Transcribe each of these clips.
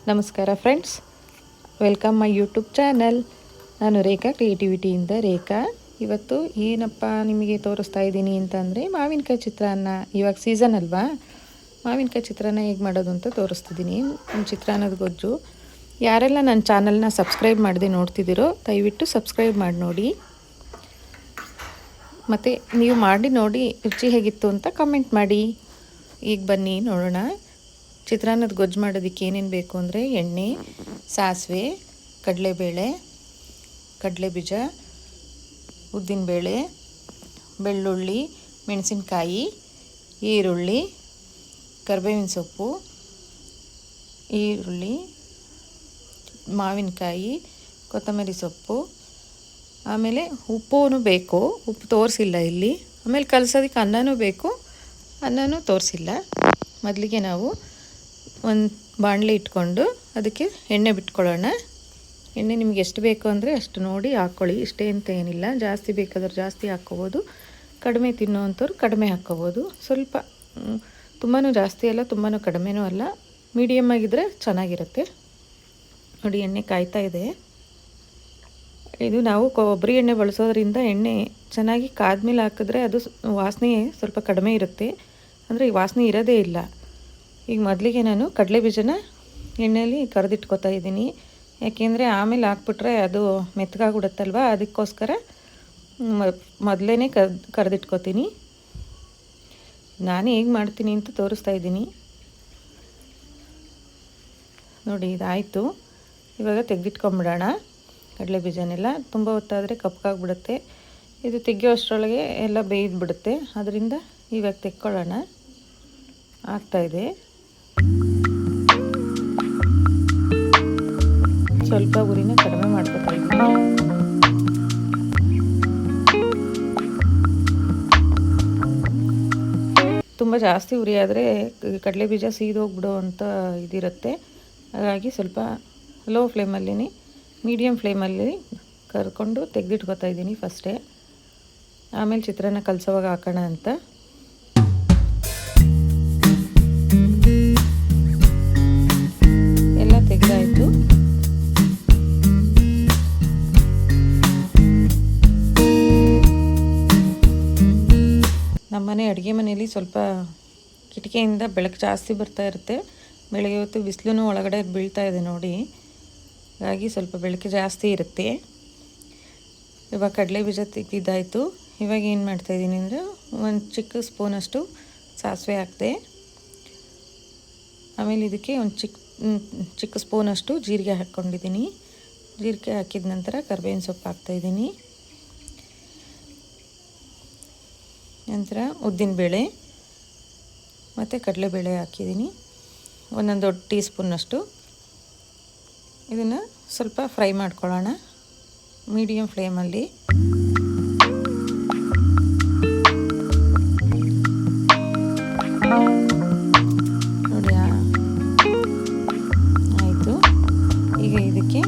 ನಮಸ್ಕಾರ friends, welcome my YouTube channel. ನಾನು ರೇಖಾ ಕ್ರಿಯೇಟಿವಿಟಿಯಿಂದ ರೇಖಾ. ಇವತ್ತು ಏನಪ್ಪ ನಿಮಗೆ ತೋರಿಸ್ತಾ ಇದ್ದೀನಿ ಅಂತಂದರೆ ಮಾವಿನಕಾಯಿ ಚಿತ್ರಾನ್ನ. ಇವಾಗ ಸೀಸನ್ ಅಲ್ವಾ, ಮಾವಿನಕಾಯಿ ಚಿತ್ರಾನ್ನ ಹೇಗೆ ಮಾಡೋದು ಅಂತ ತೋರಿಸ್ತಿದ್ದೀನಿ. ಚಿತ್ರಾನ್ನದ ಗೊಜ್ಜು. ಯಾರೆಲ್ಲ ನನ್ನ ಚಾನಲ್ನ ಸಬ್ಸ್ಕ್ರೈಬ್ ಮಾಡದೆ ನೋಡ್ತಿದ್ದೀರೋ ದಯವಿಟ್ಟು ಸಬ್ಸ್ಕ್ರೈಬ್ ಮಾಡಿ ನೋಡಿ. ಮತ್ತು ನೀವು ಮಾಡಿ ನೋಡಿ ರುಚಿ ಹೇಗಿತ್ತು ಅಂತ ಕಮೆಂಟ್ ಮಾಡಿ. ಈಗ ಬನ್ನಿ ನೋಡೋಣ. ಚಿತ್ರಾನ್ನದ ಗೊಜ್ಜು ಮಾಡೋದಕ್ಕೆ ಏನೇನು ಬೇಕು ಅಂದರೆ ಎಣ್ಣೆ, ಸಾಸಿವೆ, ಕಡಲೆಬೇಳೆ, ಕಡಲೆಬೀಜ, ಉದ್ದಿನಬೇಳೆ, ಬೆಳ್ಳುಳ್ಳಿ, ಮೆಣಸಿನ್ಕಾಯಿ, ಈರುಳ್ಳಿ, ಕರಿಬೇವಿನ ಸೊಪ್ಪು, ಈರುಳ್ಳಿ, ಮಾವಿನಕಾಯಿ, ಕೊತ್ತಂಬರಿ ಸೊಪ್ಪು, ಆಮೇಲೆ ಉಪ್ಪು ಬೇಕು. ಉಪ್ಪು ತೋರಿಸಿಲ್ಲ ಇಲ್ಲಿ. ಆಮೇಲೆ ಕಲಸೋದಕ್ಕೆ ಅನ್ನನೂ ಬೇಕು, ಅನ್ನನೂ ತೋರಿಸಿಲ್ಲ. ಮೊದಲಿಗೆ ನಾವು ಒಂದು ಬಾಣಲೆ ಇಟ್ಕೊಂಡು ಅದಕ್ಕೆ ಎಣ್ಣೆ ಬಿಟ್ಕೊಳ್ಳೋಣ. ಎಣ್ಣೆ ನಿಮ್ಗೆ ಎಷ್ಟು ಬೇಕು ಅಂದರೆ ಅಷ್ಟು ನೋಡಿ ಹಾಕ್ಕೊಳ್ಳಿ. ಇಷ್ಟೇ ಅಂತ ಏನಿಲ್ಲ, ಜಾಸ್ತಿ ಬೇಕಾದ್ರೆ ಜಾಸ್ತಿ ಹಾಕ್ಕೋಬೋದು, ಕಡಿಮೆ ತಿನ್ನೋವಂಥವ್ರು ಕಡಿಮೆ ಹಾಕ್ಕೋಬೋದು. ಸ್ವಲ್ಪ ತುಂಬಾ ಜಾಸ್ತಿ ಅಲ್ಲ, ತುಂಬಾ ಕಡಿಮೆನೂ ಅಲ್ಲ, ಮೀಡಿಯಮ್ ಆಗಿದ್ದರೆ ಚೆನ್ನಾಗಿರುತ್ತೆ. ನೋಡಿ ಎಣ್ಣೆ ಕಾಯ್ತಾ ಇದೆ. ಇದು ನಾವು ಕೊಬ್ಬರಿ ಎಣ್ಣೆ ಬಳಸೋದ್ರಿಂದ ಎಣ್ಣೆ ಚೆನ್ನಾಗಿ ಕಾದ್ಮೇಲೆ ಹಾಕಿದ್ರೆ ಅದು ವಾಸನೆ ಸ್ವಲ್ಪ ಕಡಿಮೆ ಇರುತ್ತೆ, ಅಂದರೆ ಈ ವಾಸನೆ ಇರೋದೇ ಇಲ್ಲ. ಈಗ ಮೊದಲಿಗೆ ನಾನು ಕಡಲೆ ಬೀಜನ ಎಣ್ಣೆಯಲ್ಲಿ ಕರೆದಿಟ್ಕೊತಾ ಇದ್ದೀನಿ. ಯಾಕೆಂದರೆ ಆಮೇಲೆ ಹಾಕ್ಬಿಟ್ರೆ ಅದು ಮೆತ್ತಗಾಗ್ಬಿಡುತ್ತಲ್ವ, ಅದಕ್ಕೋಸ್ಕರ ಮೊದಲೇ ಕರೆದಿಟ್ಕೊತೀನಿ. ನಾನು ಹೇಗೆ ಮಾಡ್ತೀನಿ ಅಂತ ತೋರಿಸ್ತಾ ಇದ್ದೀನಿ. ನೋಡಿ ಇದಾಯಿತು. ಇವಾಗ ತೆಗೆದಿಟ್ಕೊಂಬಿಡೋಣ ಕಡಲೆ ಬೀಜನೆಲ್ಲ. ತುಂಬ ಹೊತ್ತಾದರೆ ಕಪ್ಪಗಾಗ್ಬಿಡುತ್ತೆ. ಇದು ತೆಗೆಯೋ ಅಷ್ಟರೊಳಗೆ ಎಲ್ಲ ಬೇಯ್ದುಬಿಡುತ್ತೆ. ಅದರಿಂದ ಇವಾಗ ತೆಕ್ಕೊಳ್ಳೋಣ. ಆಗ್ತಾಯಿದೆ. ಸ್ವಲ್ಪ ಉರಿನ ಕಡಿಮೆ ಮಾಡ್ಕೊತಾ ಇದ್ದೀನಿ. ತುಂಬ ಜಾಸ್ತಿ ಉರಿ ಆದರೆ ಕಡಲೆ ಬೀಜ ಸೀದೋಗ್ಬಿಡೋ ಅಂತ ಇದಿರುತ್ತೆ. ಹಾಗಾಗಿ ಸ್ವಲ್ಪ ಲೋ ಫ್ಲೇಮಲ್ಲಿ, ಮೀಡಿಯಮ್ ಫ್ಲೇಮಲ್ಲಿ ಕರ್ಕೊಂಡು ತೆಗೆದಿಟ್ಕೊತಾ ಇದ್ದೀನಿ ಫಸ್ಟೇ. ಆಮೇಲೆ ಚಿತ್ರಾನ್ನ ಕಲಸೋವಾಗ ಹಾಕೋಣ ಅಂತ. ಎಲ್ಲ ತೆಗೆದಾಯಿತು. ನಮ್ಮನೆ ಅಡುಗೆ ಮನೆಯಲ್ಲಿ ಸ್ವಲ್ಪ ಕಿಟಕಿಯಿಂದ ಬೆಳಕು ಜಾಸ್ತಿ ಬರ್ತಾ ಇರುತ್ತೆ. ಬೆಳಗ್ಗೆ ಹೊತ್ತು ಬಿಸಿಲು ಒಳಗಡೆ ಬೀಳ್ತಾ ಇದೆ ನೋಡಿ, ಹಾಗಾಗಿ ಸ್ವಲ್ಪ ಬೆಳಕು ಜಾಸ್ತಿ ಇರುತ್ತೆ. ಇವಾಗ ಕಡಲೆ ಬೀಜ ತೆಗೆದಿದ್ದಾಯಿತು. ಇವಾಗ ಏನು ಮಾಡ್ತಾಯಿದ್ದೀನಿ ಅಂದರೆ ಒಂದು ಚಿಕ್ಕ ಸ್ಪೂನಷ್ಟು ಸಾಸಿವೆ ಹಾಕಿದೆ. ಆಮೇಲೆ ಇದಕ್ಕೆ ಒಂದು ಚಿಕ್ಕ ಸ್ಪೂನಷ್ಟು ಜೀರಿಗೆ ಹಾಕ್ಕೊಂಡಿದ್ದೀನಿ. ಜೀರಿಗೆ ಹಾಕಿದ ನಂತರ ಕರಿಬೇವಿನ ಸೊಪ್ಪು ಹಾಕ್ತಾಯಿದ್ದೀನಿ. ನಂತರ ಉದ್ದಿನಬೇಳೆ ಮತ್ತು ಕಡಲೆಬೇಳೆ ಹಾಕಿದ್ದೀನಿ, ಒಂದೊಂದು ದೊಡ್ಡ ಟೀ ಸ್ಪೂನಷ್ಟು. ಇದನ್ನು ಸ್ವಲ್ಪ ಫ್ರೈ ಮಾಡ್ಕೊಳ್ಳೋಣ ಮೀಡಿಯಮ್ ಫ್ಲೇಮಲ್ಲಿ. ನೋಡಿ ಆಯಿತು. ಈಗ ಇದಕ್ಕೆ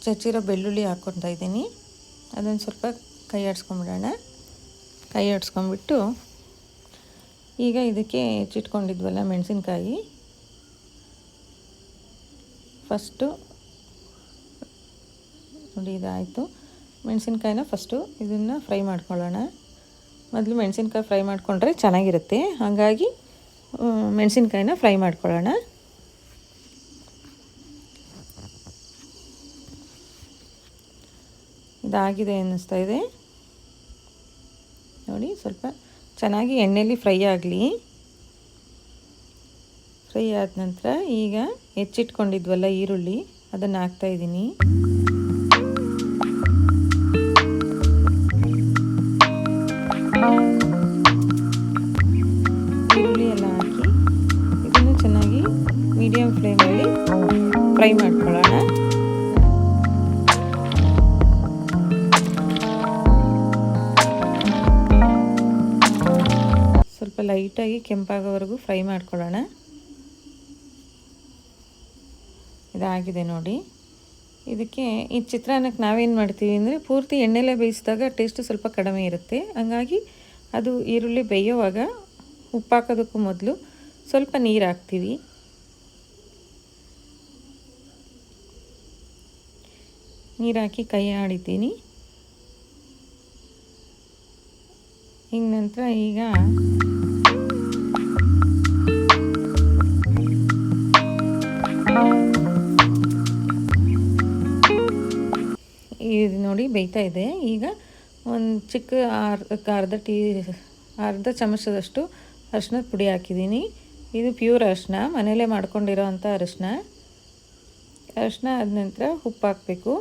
ಚಚ್ಚಿರೋ ಬೆಳ್ಳುಳ್ಳಿ ಹಾಕ್ಕೊತಾ ಇದ್ದೀನಿ. ಅದನ್ನು ಸ್ವಲ್ಪ ಕೈ ಆಡಿಸ್ಕೊಂಬಿಡೋಣ. ಕೈ ಆಡಿಸ್ಕೊಂಬಿಟ್ಟು ಈಗ ಇದಕ್ಕೆ ಹೆಚ್ಚಿಟ್ಕೊಂಡಿದ್ವಲ್ಲ ಮೆಣಸಿನ್ಕಾಯಿ, ಫಸ್ಟು ನೋಡಿ ಇದಾಯಿತು. ಮೆಣಸಿನ್ಕಾಯಿನ ಫಸ್ಟು ಇದನ್ನು ಫ್ರೈ ಮಾಡ್ಕೊಳ್ಳೋಣ. ಮೊದಲು ಮೆಣಸಿನ್ಕಾಯಿ ಫ್ರೈ ಮಾಡಿಕೊಂಡ್ರೆ ಚೆನ್ನಾಗಿರುತ್ತೆ, ಹಾಗಾಗಿ ಮೆಣಸಿನ್ಕಾಯಿನ ಫ್ರೈ ಮಾಡ್ಕೊಳ್ಳೋಣ. ಇದಾಗಿದೆ ಅನ್ನಿಸ್ತಾ ಇದೆ ನೋಡಿ. ಸ್ವಲ್ಪ ಚೆನ್ನಾಗಿ ಎಣ್ಣೆಯಲ್ಲಿ ಫ್ರೈ ಆಗಲಿ. ಫ್ರೈ ಆದ ನಂತರ ಈಗ ಹೆಚ್ಚಿಟ್ಕೊಂಡಿದ್ವಲ್ಲ ಈರುಳ್ಳಿ, ಅದನ್ನು ಹಾಕ್ತಾಯಿದ್ದೀನಿ. ಈರುಳ್ಳಿ ಎಲ್ಲ ಹಾಕಿ ಇದನ್ನು ಚೆನ್ನಾಗಿ ಮೀಡಿಯಮ್ ಫ್ಲೇಮಲ್ಲಿ ಫ್ರೈ ಮಾಡ್ಕೊಳ್ಳೋಣ. ಸ್ವಲ್ಪ ಲೈಟಾಗಿ ಕೆಂಪಾಗೋವರೆಗೂ ಫ್ರೈ ಮಾಡ್ಕೊಳ್ಳೋಣ. ಇದಾಗಿದೆ ನೋಡಿ. ಇದಕ್ಕೆ ಈ ಚಿತ್ರಾನ್ನಕ್ಕೆ ನಾವೇನು ಮಾಡ್ತೀವಿ ಅಂದರೆ ಪೂರ್ತಿ ಎಣ್ಣೆಲೆ ಬೇಯಿಸಿದಾಗ ಟೇಸ್ಟು ಸ್ವಲ್ಪ ಕಡಿಮೆ ಇರುತ್ತೆ. ಹಂಗಾಗಿ ಅದು ಈರುಳ್ಳಿ ಬೇಯೋವಾಗ ಉಪ್ಪು ಹಾಕೋದಕ್ಕೂ ಮೊದಲು ಸ್ವಲ್ಪ ನೀರು ಹಾಕ್ತೀವಿ. ನೀರು ಹಾಕಿ ಕೈ ಆಡಿದ್ದೀನಿ. ಈಗ ನಂತರ ಈಗ ಇದು ನೋಡಿ ಬೇಯ್ತಾ ಇದೆ. ಈಗ ಒಂದು ಚಿಕ್ಕ ಅರ್ಧ ಚಮಚದಷ್ಟು ಅರಿಶಿನದ ಪುಡಿ ಹಾಕಿದ್ದೀನಿ. ಇದು ಪ್ಯೂರ್ ಅರಿಶಿನ, ಮನೆಯಲ್ಲೇ ಮಾಡ್ಕೊಂಡಿರೋ ಅಂಥ ಅರಿಶಿನ ಆದ ನಂತರ ಉಪ್ಪು ಹಾಕಬೇಕು.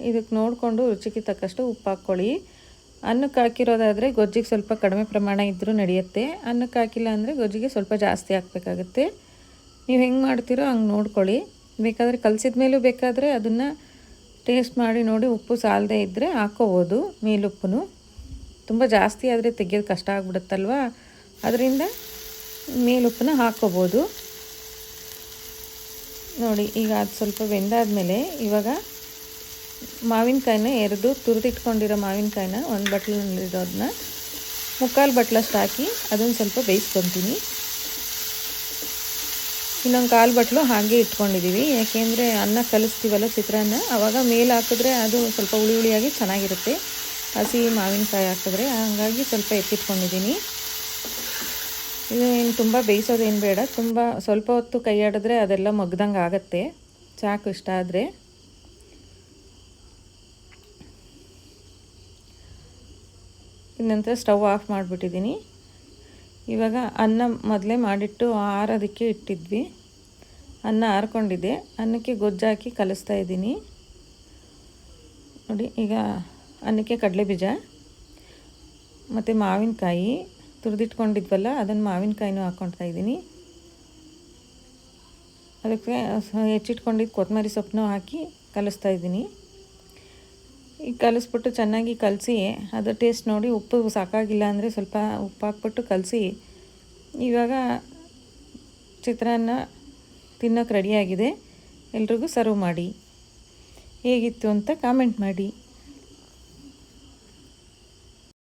ಇದಕ್ಕೆ ನೋಡಿಕೊಂಡು ರುಚಿಗೆ ತಕ್ಕಷ್ಟು ಉಪ್ಪು ಹಾಕ್ಕೊಳ್ಳಿ. ಅನ್ನಕ್ಕೆ ಹಾಕಿರೋದಾದರೆ ಗೊಜ್ಜಿಗೆ ಸ್ವಲ್ಪ ಕಡಿಮೆ ಪ್ರಮಾಣ ಇದ್ದರೂ ನಡೆಯುತ್ತೆ. ಅನ್ನಕ್ಕೆ ಹಾಕಿಲ್ಲ ಅಂದರೆ ಗೊಜ್ಜಿಗೆ ಸ್ವಲ್ಪ ಜಾಸ್ತಿ ಹಾಕಬೇಕಾಗುತ್ತೆ. ನೀವು ಹೆಂಗೆ ಮಾಡ್ತೀರೋ ಹಂಗೆ ನೋಡ್ಕೊಳ್ಳಿ. ಬೇಕಾದರೆ ಕಲಸಿದ ಮೇಲೂ ಬೇಕಾದರೆ ಅದನ್ನು ಟೇಸ್ಟ್ ಮಾಡಿ ನೋಡಿ, ಉಪ್ಪು ಸಾಲದೇ ಇದ್ದರೆ ಹಾಕ್ಕೋಬೋದು. ಮೇಲುಪ್ಪು ತುಂಬ ಜಾಸ್ತಿ ಆದರೆ ತೆಗೆಯೋದು ಕಷ್ಟ ಆಗಿಬಿಡುತ್ತಲ್ವ, ಅದರಿಂದ ಮೇಲುಪ್ಪನ್ನ ಹಾಕ್ಕೋಬೋದು. ನೋಡಿ ಈಗ ಅದು ಸ್ವಲ್ಪ ಬೆಂದಾದಮೇಲೆ ಇವಾಗ ಮಾವಿನಕಾಯಿನ ತುರಿದಿಟ್ಕೊಂಡಿರೋ ಮಾವಿನಕಾಯಿನ ಒಂದು ಬಟ್ಲಲ್ಲಿರೋದನ್ನ 3/4 ಬಟ್ಲಷ್ಟು ಹಾಕಿ ಅದನ್ನು ಸ್ವಲ್ಪ ಬೇಯಿಸ್ಕೊತೀನಿ. ಇನ್ನೊಂದು 1/4 ಬಟ್ಲು ಹಾಗೆ ಇಟ್ಕೊಂಡಿದ್ದೀವಿ. ಯಾಕೆಂದರೆ ಅನ್ನ ಕಲಿಸ್ತೀವಲ್ಲ ಚಿತ್ರಾನ್ನ, ಆವಾಗ ಮೇಲೆ ಹಾಕಿದ್ರೆ ಅದು ಸ್ವಲ್ಪ ಹುಳಿ ಹುಳಿಯಾಗಿ ಚೆನ್ನಾಗಿರುತ್ತೆ. ಹಸಿ ಮಾವಿನಕಾಯಿ ಹಾಕಿದ್ರೆ ಹಾಗಾಗಿ ಸ್ವಲ್ಪ ಎತ್ತಿಟ್ಕೊಂಡಿದ್ದೀನಿ. ಇದು ಏನು ತುಂಬ ಬೇಯಿಸೋದೇನು ಬೇಡ, ಸ್ವಲ್ಪ ಹೊತ್ತು ಕೈ ಆಡಿದ್ರೆ ಅದೆಲ್ಲ ಮಗ್ದಂಗೆ ಆಗುತ್ತೆ. ಸಾಕು ಇಷ್ಟ ಆದರೆ. ನಂತರ ಸ್ಟವ್ ಆಫ್ ಮಾಡಿಬಿಟ್ಟಿದ್ದೀನಿ. ಇವಾಗ ಅನ್ನ ಮೊದಲೇ ಮಾಡಿಟ್ಟು ಆರೋದಕ್ಕೆ ಇಟ್ಟಿದ್ವಿ. ಅನ್ನ ಆರ್ಕೊಂಡಿದ್ದೆ, ಅನ್ನಕ್ಕೆ ಗೊಜ್ಜಾಕಿ ಕಲಿಸ್ತಾ ಇದ್ದೀನಿ. ನೋಡಿ ಈಗ ಅನ್ನಕ್ಕೆ ಕಡಲೆಬೀಜ ಮತ್ತು ಮಾವಿನಕಾಯಿ ತುರಿದಿಟ್ಕೊಂಡಿದ್ವಲ್ಲ, ಅದನ್ನು ಮಾವಿನಕಾಯಿನೂ ಹಾಕ್ಕೊಳ್ತಾ ಇದ್ದೀನಿ. ಅದಕ್ಕೆ ಹೆಚ್ಚಿಟ್ಕೊಂಡಿದ್ದು ಕೊತ್ತಂಬರಿ ಸೊಪ್ಪನ್ನು ಹಾಕಿ ಕಲಿಸ್ತಾ ಇದ್ದೀನಿ. ಈಗ ಕಲಿಸ್ಬಿಟ್ಟು ಚೆನ್ನಾಗಿ ಕಲಸಿ ಅದು ಟೇಸ್ಟ್ ನೋಡಿ, ಉಪ್ಪು ಸಾಕಾಗಿಲ್ಲ ಅಂದರೆ ಸ್ವಲ್ಪ ಉಪ್ಪು ಹಾಕ್ಬಿಟ್ಟು ಕಲಸಿ ಇವಾಗ ಚಿತ್ರಾನ್ನ ತಿನ್ನೋಕೆ ರೆಡಿಯಾಗಿದೆ. ಎಲ್ರಿಗೂ ಸರ್ವ್ ಮಾಡಿ. ಹೇಗಿತ್ತು ಅಂತ ಕಾಮೆಂಟ್ ಮಾಡಿ.